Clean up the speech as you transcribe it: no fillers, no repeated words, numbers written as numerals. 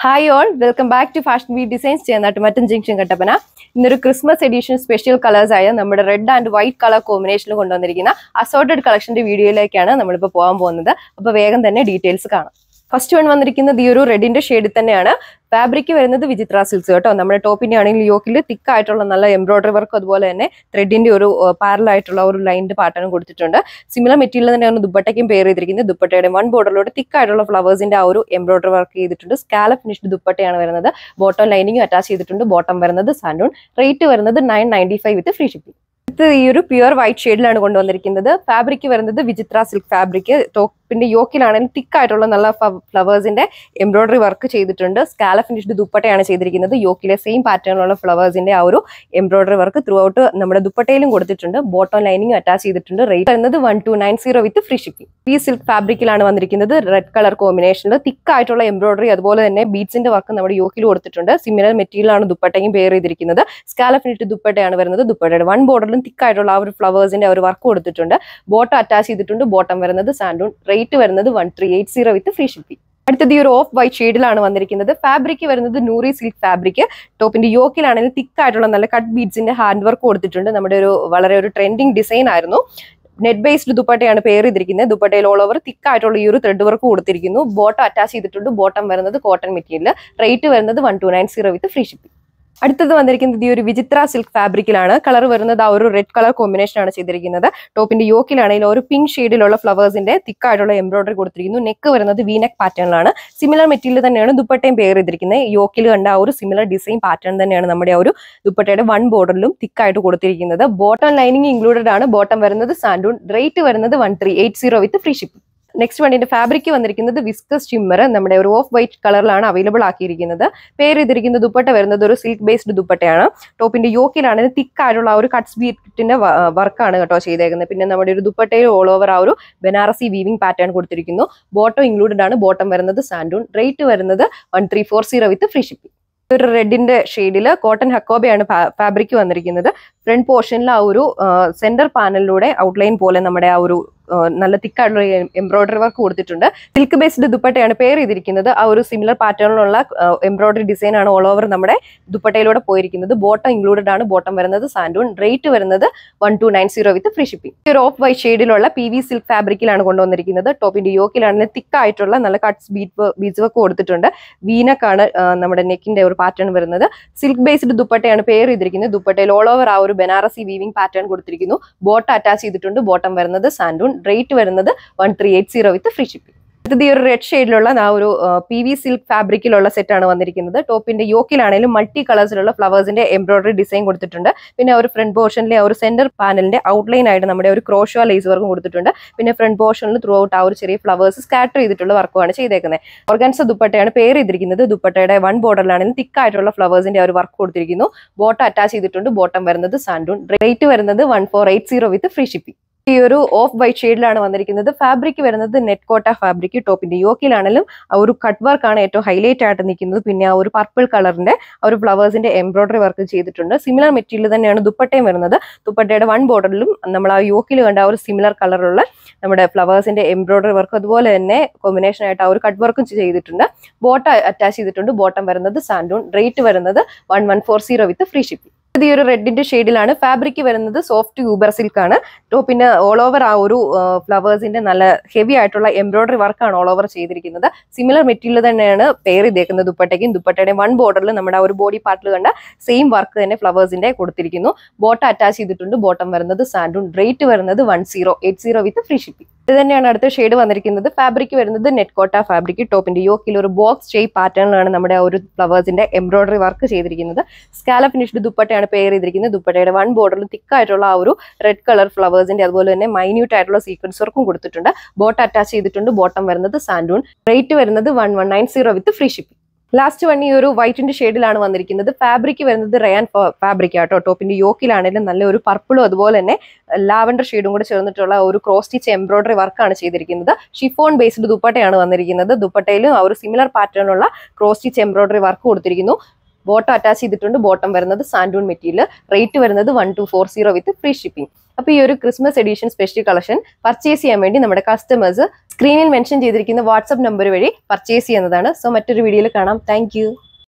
Hi all, welcome back to Fashion Week Designs. Chenatumatan Junction Kattapana. In Christmas edition special colors aya nammade red and white color combination കൊണ്ടുവന്നിരിക്കുന്ന assorted collection വീഡിയോയിലേക്കാണ് നമ്മൾ ഇപ്പോൾ പോകാൻ പോകുന്നത്. അപ്പോൾ വേഗം തന്നെ details കാണാം. First one വന്നിരിക്കുന്നത് ഈ ഒരു റെഡിന്റെ ഷെയ്ഡ് തന്നെയാണ്. ഫാബ്രിക് വരുന്നത് വിചിത്ര സിൽക്സ് കേട്ടോ. നമ്മുടെ ടോപ്പിന്റെ ആണെങ്കിൽ യോക്കിൽ തിക്ക് ആയിട്ടുള്ള നല്ല എംബ്രോയിഡറി വർക്ക് അതുപോലെ തന്നെ ത്രെഡിന്റെ ഒരു പാരൽ ആയിട്ടുള്ള ഒരു ലൈനിന്റെ പാറ്റേൺ കൊടുത്തിട്ടുണ്ട്. സിമിലർ മെറ്റീരിയൽ തന്നെയാണ് ദുപ്പട്ടയ്ക്കും പെയർ ചെയ്തിരിക്കുന്നത്. ദുപ്പട്ടയുടെ വൺ ബോർഡറിലൂടെ തിക്ക് ആയിട്ടുള്ള ഫ്ലവേഴ്സിന്റെ ആ ഒരു എംബ്രോയിഡറി വർക്ക് ചെയ്തിട്ടുണ്ട്. സ്കാലപ്പ് ഫിനിഷ്ഡ് ദുപ്പട്ടയാണ് വരുന്നത്. ബോട്ടം ലൈനിങ്ങും അറ്റാച്ച് ചെയ്തിട്ടുണ്ട്. ബോട്ടം വരുന്നത് സാൻഡൂൺ. റേറ്റ് വരുന്നത് 995 വിത്ത് ഫ്രീ ഷിപ്പിംഗ്. ഈ ഒരു പ്യുവർ വൈറ്റ് ഷെയ്ഡിലാണ് കൊണ്ടുവന്നിരിക്കുന്നത്. ഫാബ്രിക് വരുന്നത് വിചിത്ര സിൽക്ക് ഫാബ്രിക്. ടോപ്പിന്റെ യോക്കിലാണെങ്കിൽ തിക്ക് ആയിട്ടുള്ള നല്ല ഫ്ലവേഴ്സിന്റെ എംബ്രോയിഡറി വർക്ക് ചെയ്തിട്ടുണ്ട്. സ്കാലപ്പ് ഫിനിഷ്ഡ് ദുപ്പട്ടയാണ് ചെയ്തിരിക്കുന്നത്. യോക്കിലെ സെയിം പാറ്റേണിലുള്ള ഫ്ലവേഴ്സിന്റെ ആ ഒരു എംബ്രോയിഡറി വർക്ക് ത്രൂ ഔട്ട് നമ്മുടെ ദുപ്പട്ടയിലും കൊടുത്തിട്ടുണ്ട്. ബോട്ടം ലൈനിങ് അറ്റാച്ച് ചെയ്തിട്ടുണ്ട്. റേറ്റ് വരുന്നത് 1290 വിത്ത് ഫ്രീ ഷിപ്പിംഗ്. ഈ സിൽക്ക് ഫാബ്രിക്കിലാണ് വന്നിരിക്കുന്നത്. റെഡ് കളർ കോമ്പിനേഷനിൽ തിക്ക് ആയിട്ടുള്ള എംബ്രോയിഡറി അതുപോലെ തന്നെ ബീഡ്സിന്റെ വർക്ക് നമ്മുടെ യോക്കിൽ കൊടുത്തിട്ടുണ്ട്. സിമിലർ മെറ്റീരിയൽ ആണ് ദുപ്പട്ടയും പെയർ ചെയ്തിരിക്കുന്നത്. സ്കാലപ്പ് ഫിനിഷ്ഡ് ദുപ്പട്ടയാണ് വരുന്നത്. ദുപ്പട്ടയുടെ വൺ ബോർഡറിലും തിക്കായിട്ടുള്ള ആ ഒരു ഫ്ലവേഴ്സിന്റെ ഒരു വർക്ക് കൊടുത്തിട്ടുണ്ട്. ബോട്ടം അറ്റാച്ച് ചെയ്തിട്ടുണ്ട്. ബോട്ടം വരുന്നത് സാൻഡൂൺ. റേറ്റ് വരുന്നത് 1380 വിത്ത് ഫ്രീ ഷിപ്പിംഗ്. അടുത്തത് ഈ ഒരു ഓഫ് വൈറ്റ് ഷെയ്ഡിലാണ് വന്നിരിക്കുന്നത്. ഫാബ്രിക് വരുന്നത് നൂറി സിൽക്ക് ഫാബ്രിക്. ടോപ്പിന്റെ യോക്കിലാണെങ്കിൽ തിക്കായിട്ടുള്ള നല്ല കട്ട് ബീഡ്സിന്റെ ഹാൻഡ് വർക്ക് കൊടുത്തിട്ടുണ്ട്. നമ്മുടെ വളരെ ഒരു ട്രെൻഡിങ് ഡിസൈൻ ആയിരുന്നു. നെറ്റ് ബേസ്ഡ് ദുപ്പട്ടയാണ് പെയർ ചെയ്തിരിക്കുന്നത്. ദുപ്പട്ടയിൽ ഓൾ ഓവർ തിക്കായിട്ടുള്ള ഈ ഒരു ത്രെഡ് വർക്ക് കൊടുത്തിരിക്കുന്നു. ബോട്ടം അറ്റാച്ച് ചെയ്തിട്ടുണ്ട്. ബോട്ടം വരുന്നത് കോട്ടൺ മെറ്റീരിയൽ. റേറ്റ് വരുന്നത് 1290 വിത്ത് ഫ്രീ ഷിപ്പിംഗ്. അടുത്തത് വന്നിരിക്കുന്നത് ഈ ഒരു വിചിത്ര സിൽക്ക് ഫാബ്രിക്കിലാണ്. കളർ വരുന്നത് ആ ഒരു റെഡ് കളർ കോമ്പിനേഷൻ ആണ് ചെയ്തിരിക്കുന്നത്. ടോപ്പിന്റെ യോക്കിലാണെങ്കിൽ ഒരു പിങ്ക് ഷെയ്ഡിലുള്ള ഫ്ലവേഴ്സിന്റെ തിക്കായിട്ടുള്ള എംബ്രോയിഡറി കൊടുത്തിരിക്കുന്നു. നെക്ക് വരുന്നത് വി നെക്ക് പാറ്റേണിലാണ്. സിമിലർ മെറ്റീരിയൽ തന്നെയാണ് ദുപ്പട്ടയും പെയർ ചെയ്തിരിക്കുന്നത്. യോക്കിൽ കണ്ട ആ ഒരു സിമിലർ ഡിസൈൻ പാറ്റേൺ തന്നെയാണ് നമ്മുടെ ആ ഒരു ദുപ്പട്ടയുടെ വൺ ബോർഡറിലും തിക്കായിട്ട് കൊടുത്തിരിക്കുന്നത്. ബോട്ടം ലൈനിങ് ഇൻക്ലൂഡഡ് ആണ്. ബോട്ടം വരുന്നത് സാൻഡൂൺ. റേറ്റ് വരുന്നത് 1380 വിത്ത് ഫ്രീ ഷിപ്പിംഗ്. നെക്സ്റ്റ് വണ്ടിന്റെ ഫാബ്രിക് വന്നിരിക്കുന്നത് വിസ്കസ് ഷിമ്മർ. നമ്മുടെ ഒരു ഓഫ് വൈറ്റ് കളറിലാണ് അവൈലബിൾ ആക്കിയിരിക്കുന്നത്. പേര് ചെയ്തിരിക്കുന്ന ദുപ്പട്ട വരുന്നത് ഒരു സിൽക്ക് ബേസ്ഡ് ദുപ്പട്ടയാണ്. ടോപ്പിന്റെ യോക്കിലാണ് തിക്കായിട്ടുള്ള ഒരു കട്ട്സ് ബീറ്റിന്റെ വർക്കാണ് കേട്ടോ ചെയ്തേക്കുന്നത്. പിന്നെ നമ്മുടെ ഒരു ദുപ്പട്ടയിൽ ഓൾ ഓവർ ആ ഒരു ബനാറസി വീവിംഗ് പാറ്റേൺ കൊടുത്തിരിക്കുന്നു. ബോട്ടം ഇൻക്ലൂഡഡ് ആണ്. ബോട്ടം വരുന്നത് സാൻഡൂൺ. റേറ്റ് വരുന്നത് 1340 വിത്ത് ഫ്രീ ഷിപ്പിംഗ്. ഒരു റെഡിന്റെ ഷെയ്ഡിൽ കോട്ടൺ ഹക്കോബയാണ് ഫാബ്രിക് വന്നിരിക്കുന്നത്. ഫ്രണ്ട് പോർഷനിൽ ആ ഒരു സെന്റർ പാനലിലൂടെ ഔട്ട്ലൈൻ പോലെ നമ്മുടെ ആ ഒരു നല്ല തിക്കായിട്ടുള്ള എംബ്രോയിഡറി വർക്ക് കൊടുത്തിട്ടുണ്ട്. സിൽക്ക് ബേസ്ഡ് ദുപ്പട്ടയാണ് പെയർ ചെയ്തിരിക്കുന്നത്. ആ ഒരു സിമിലർ പാറ്റേണിലുള്ള എംബ്രോയിഡറി ഡിസൈൻ ആണ് ഓൾ ഓവർ നമ്മുടെ ദുപ്പട്ടയിലൂടെ പോയിരിക്കുന്നത്. ബോട്ടം ഇൻക്ലൂഡഡ് ആണ്. ബോട്ടം വരുന്നത് സാൻഡൂൺ. റേറ്റ് വരുന്നത് 1290 വിത്ത് ഫ്രീ ഷിപ്പിംഗ്. ഈ ഒരു ഓഫ് വൈറ്റ് ഷെയ്ഡിലുള്ള PV സിൽക്ക് ഫാബ്രിക്കിലാണ് കൊണ്ടുവന്നിരിക്കുന്നത്. ടോപ്പിന്റെ യോക്കിലാണെങ്കിൽ തിക്കായിട്ടുള്ള നല്ല കട്ട്സ് ബീഡ്സ് വർക്ക് കൊടുത്തിട്ടുണ്ട്. വീനക്കാണ് നമ്മുടെ നെക്കിന്റെ ഒരു പാറ്റേൺ വരുന്നത്. സിൽക്ക് ബേസ്ഡ് ദുപ്പട്ടയാണ് പെയർ ചെയ്തിരിക്കുന്നത്. ദുപ്പട്ടയിൽ ഓൾ ഓവർ ആ ഒരു ബനാറസി വീവിംഗ് പാറ്റേൺ കൊടുത്തിരിക്കുന്നു. ബോട്ടം അറ്റാച്ച് ചെയ്തിട്ടുണ്ട്. ബോട്ടം വരുന്നത് സാൻഡൂൺ. റേറ്റ് വരുന്നത് 1380 വിത്ത് ഫ്രീ ഷിപ്പിംഗ്. അടുത്തത് ഈ ഒരു റെഡ് ഷെയ്ഡിലുള്ള ആ ഒരു PV സിൽക്ക് ഫാബ്രിക്കിലുള്ള സെറ്റ് ആണ് വന്നിരിക്കുന്നത്. ടോപ്പിന്റെ യോക്കിലാണെങ്കിലും മൾട്ടി കളേഴ്സിലുള്ള ഫ്ലവേഴ്സിന്റെ എംബ്രോയിഡറി ഡിസൈൻ കൊടുത്തിട്ടുണ്ട്. പിന്നെ ഒരു ഫ്രണ്ട് പോർഷനിലെ ഒരു സെന്റർ പാനലിന്റെ ഔട്ട്ലൈൻ ആയിട്ട് നമ്മുടെ ഒരു ക്രോഷോ ലേസ് വർക്കും കൊടുത്തിട്ടുണ്ട്. പിന്നെ ഫ്രണ്ട് പോർഷനിൽ ത്രൂ ഔട്ട് ആ ഒരു ചെറിയ ഫ്ലവേഴ്സ് സ്കാറ്റർ ചെയ്തിട്ടുള്ള വർക്കുമാണ് ചെയ്തേക്കുന്നത്. ഓർഗാൻസ ദുപ്പട്ടയാണ് പെയർ ചെയ്തിരിക്കുന്നത്. ദുപ്പട്ടയുടെ വൺ ബോർഡറിലാണെങ്കിൽ തിക്കായിട്ടുള്ള ഫ്ലവേഴ്സിന്റെ ഒരു വർക്ക് കൊടുത്തിരിക്കുന്നു. ബോട്ടം അറ്റാച്ച് ചെയ്തിട്ടുണ്ട്. ബോട്ടം വരുന്നത് സാൻഡൂൺ. റേറ്റ് വരുന്നത് 1480 വിത്ത് ഫ്രീ ഷിപ്പിംഗ്. ഈ ഒരു ഓഫ് വൈറ്റ് ഷെയ്ഡിലാണ് വന്നിരിക്കുന്നത്. ഫാബ്രിക് വരുന്നത് നെറ്റ് കോട്ട ഫാബ്രിക്. ടോപ്പിന്റെ യോക്കിലാണെങ്കിലും ആ ഒരു കട്ട് വർക്ക് ആണ് ഏറ്റവും ഹൈലൈറ്റ് ആയിട്ട് നിൽക്കുന്നത്. പിന്നെ ആ ഒരു പർപ്പിൾ കളറിന്റെ ആ ഒരു ഫ്ലവേഴ്സിന്റെ എംബ്രോയിഡറി വർക്ക് ചെയ്തിട്ടുണ്ട്. സിമിലർ മെറ്റീരിയൽ തന്നെയാണ് ദുപ്പട്ടയും വരുന്നത്. ദുപ്പട്ടയുടെ വൺ ബോർഡറിലും നമ്മൾ ആ യോക്കിൽ കണ്ട ആ ഒരു സിമിലർ കളറുള്ള നമ്മുടെ ഫ്ലവേഴ്സിന്റെ എംബ്രോയിഡറി വർക്ക് അതുപോലെ തന്നെ കോമ്പിനേഷൻ ആയിട്ട് ആ ഒരു കട്ട് വർക്കും ചെയ്തിട്ടുണ്ട്. ബോട്ടം അറ്റാച്ച് ചെയ്തിട്ടുണ്ട്. ബോട്ടം വരുന്നത് സാൻഡൂൺ. റേറ്റ് വരുന്നത് 1140 വിത്ത് ഫ്രീ ഷിപ്പിംഗ്. ഇത് ഈ ഒരു റെഡിന്റെ ഷെയ്ഡിലാണ്. ഫാബ്രിക് വരുന്നത് സോഫ്റ്റ് യൂബർ സിൽക്ക് ആണ്. ടോപ്പിന് ഓൾ ഓവർ ആ ഒരു ഫ്ലവേഴ്സിന്റെ നല്ല ഹെവി ആയിട്ടുള്ള എംബ്രോയിഡറി വർക്കാണ് ഓൾ ഓവർ ചെയ്തിരിക്കുന്നത്. സിമിലർ മെറ്റീരിയൽ തന്നെയാണ് പെയർ ചെയ്തേക്കുന്നത് ദുപ്പട്ടയ്ക്കും. ദുപ്പട്ടയുടെ വൺ ബോർഡറിൽ നമ്മുടെ ആ ഒരു ബോഡി പാർട്ടിൽ കണ്ട സെയിം വർക്ക് തന്നെ ഫ്ലവേഴ്സിന്റെ കൊടുത്തിരിക്കുന്നു. ബോട്ടം അറ്റാച്ച് ചെയ്തിട്ടുണ്ട്. ബോട്ടം വരുന്നത് സാൻഡൂൺ. റേറ്റ് വരുന്നത് 1080 വിത്ത് ഫ്രീ ഷിപ്പിംഗ്. ഇത് തന്നെയാണ് അടുത്ത ഷെയ്ഡ് വന്നിരിക്കുന്നത്. ഫാബ്രിക് വരുന്നത് നെറ്റ് കോട്ട ഫാബ്രിക്. ടോപ്പിന്റെ യോക്കിൽ ഒരു ബോക്സ് ഷേപ്പ് പാറ്റേണിലാണ് നമ്മുടെ ആ ഒരു ഫ്ലവേഴ്സിന്റെ എംബ്രോയിഡറി വർക്ക് ചെയ്തിരിക്കുന്നത്. സ്കാലപ്പ് ഫിനിഷ്ഡ് ദുപ്പട്ടയാണ് പെയർ ചെയ്തിരിക്കുന്നത്. ദുപ്പട്ടയുടെ വൺ ബോർഡറിൽ തിക്കായിട്ടുള്ള ആ ഒരു റെഡ് കളർ ഫ്ലവേഴ്സിന്റെ അതുപോലെ തന്നെ മൈന്യൂട്ട് ആയിട്ടുള്ള സീക്വൻസ് വർക്കും കൊടുത്തിട്ടുണ്ട്. ബോട്ടം അറ്റാച്ച് ചെയ്തിട്ടുണ്ട്. ബോട്ടം വരുന്നത് സാൻഡൂൺ. റേറ്റ് വരുന്നത് 1190 വിത്ത് ഫ്രീ ഷിപ്പിംഗ്. ലാസ്റ്റ് വൺ ഈ ഒരു വൈറ്റിന്റെ ഷെയ്ഡിലാണ് വന്നിരിക്കുന്നത്. ഫാബ്രിക് വരുന്നത് റയാൻ ഫാബ്രിക് ആട്ടോ. ടോപ്പിന്റെ യോക്കിലാണെങ്കിലും നല്ല ഒരു പർപ്പിളും അതുപോലെ തന്നെ ലാവൻഡർ ഷെയ്ഡും കൂടെ ചേർന്നിട്ടുള്ള ഒരു ക്രോസ് സ്റ്റിച്ച് എംബ്രോയിഡറി വർക്കാണ് ചെയ്തിരിക്കുന്നത്. ഷിഫോൺ ബേസ്ഡ് ദുപ്പട്ടയാണ് വന്നിരിക്കുന്നത്. ദുപ്പട്ടയിലും ആ ഒരു സിമിലർ പാറ്റേണുള്ള ക്രോസ് സ്റ്റിച്ച് എംബ്രോയിഡറി വർക്ക് കൊടുത്തിരിക്കുന്നു. ബോട്ടം അറ്റാച്ച് ചെയ്തിട്ടുണ്ട്. ബോട്ടം വരുന്നത് സാൻഡൂൺ മെറ്റീരിയൽ. റേറ്റ് വരുന്നത് 1240 വിത്ത് ഫ്രീ ഷിപ്പിംഗ്. അപ്പോൾ ഈ ഒരു Christmas edition special collection purchase ചെയ്യാൻ വേണ്ടി നമ്മുടെ കസ്റ്റമേഴ്സ് സ്ക്രീനിൽ മെൻഷൻ ചെയ്തിരിക്കുന്ന വാട്സ്ആപ്പ് നമ്പർ വഴി പർച്ചേസ് ചെയ്യുന്നതാണ്. സോ മറ്റൊരു വീഡിയോയിൽ കാണാം. താങ്ക്